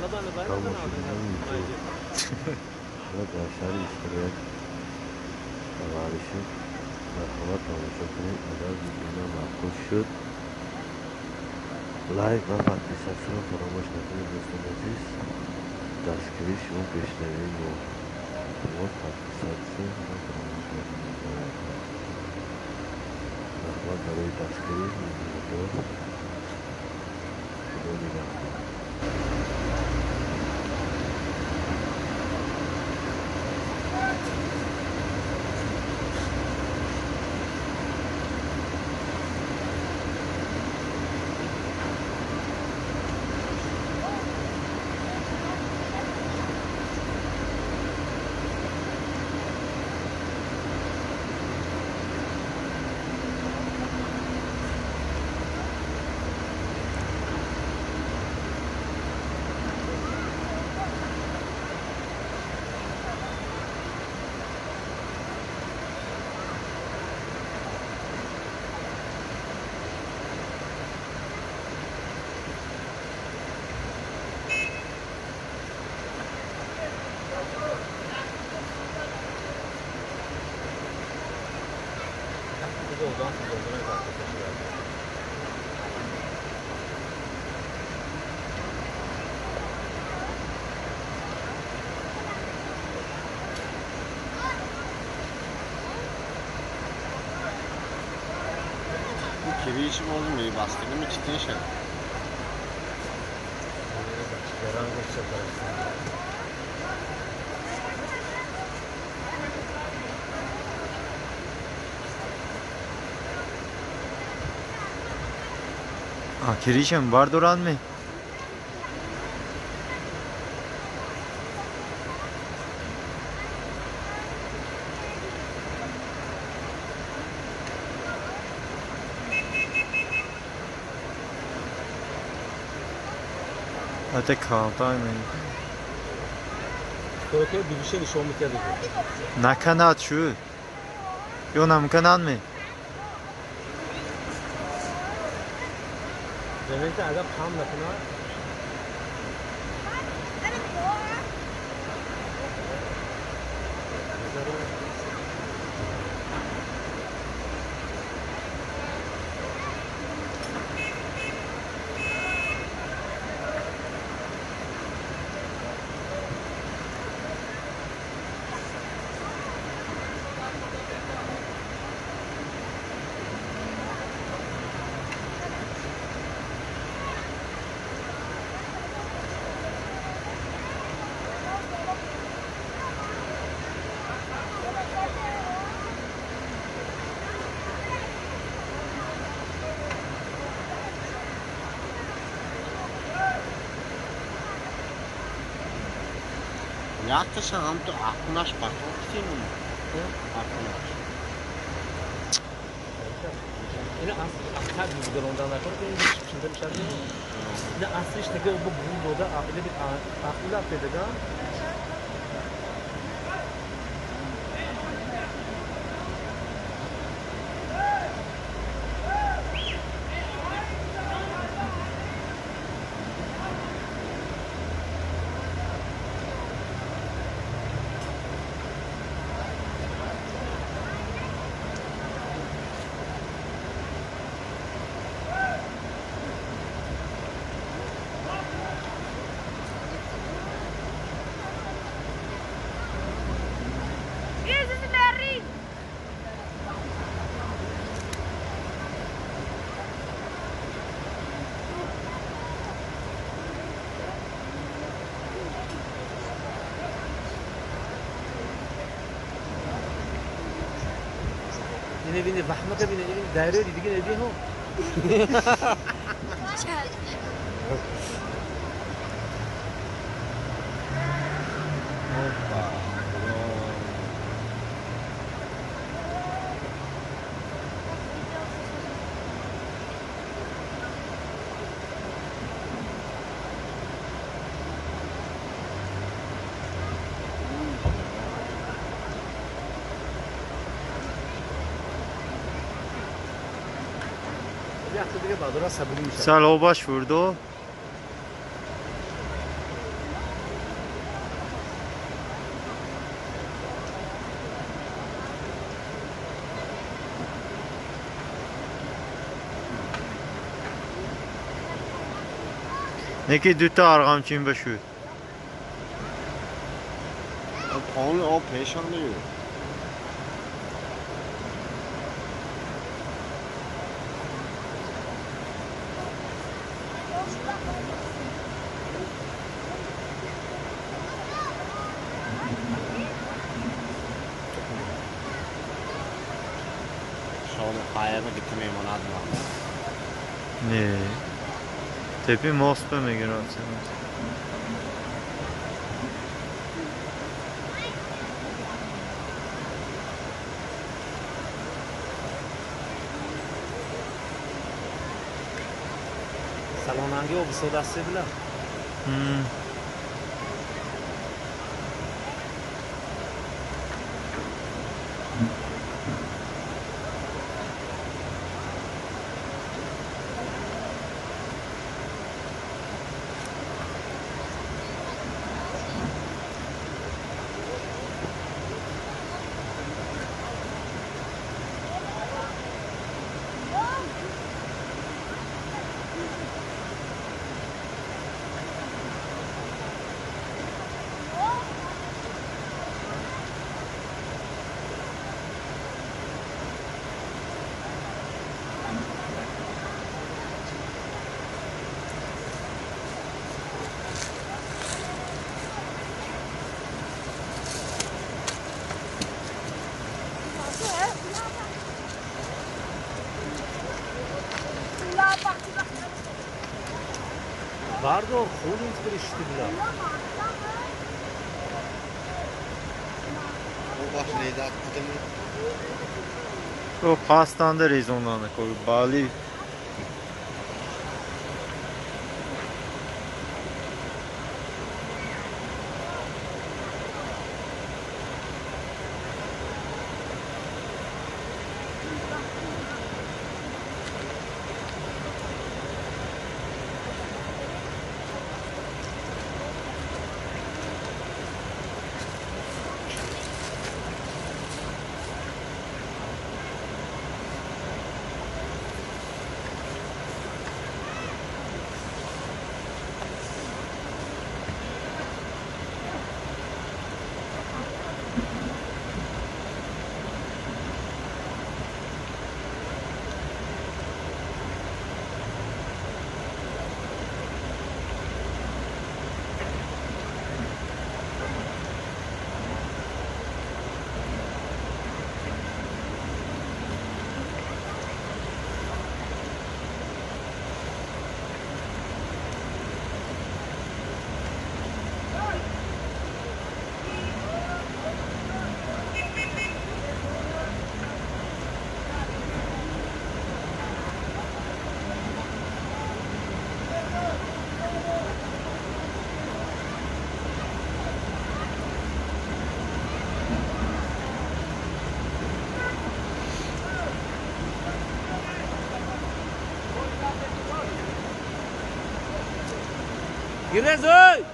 Kalmış evet, aşağı istiyor. Tavarişi. Merhamet oluşunu kadar videoya makul şut. Like ve paylaşımı فراموش نکنید دوستان عزیز. دستگیری شما پیشنهادی و پادکست فراموش نکنید. مرحبا برای دستگیری ویدیو خدا نگهدار. Kiri işim oldu mu? Bastırdı mı çitin şey? کریشم بار دوران می حتی کامتای می تو که بیشتر نشون می‌کردی نکنات شو یا نمیکنن می زمین تا عقب خام نکنه Yaklaşan hem de akınaş bakmak mi? Akınaş. این اصل از گروندن نکنه که این چیزا میشه نه اصلش دیگه با بون دوده عقیده به عقیده پیدا اینه بینه وحمه که بینه این دایره دیگه ندیه هم سال او باش وردو یکی دوتا ارغامچین بشو. اون او پیشان دیو. شاید خواهی بگیت میموند من. نه. تپی ماست میگیره اصلا. سلامانگی و بسود دسته بلا. Vardı o, kolun kırıştı bile. O baş neydi attı mı? تو پاستانده ریزونانه کوی بالی Girez oy!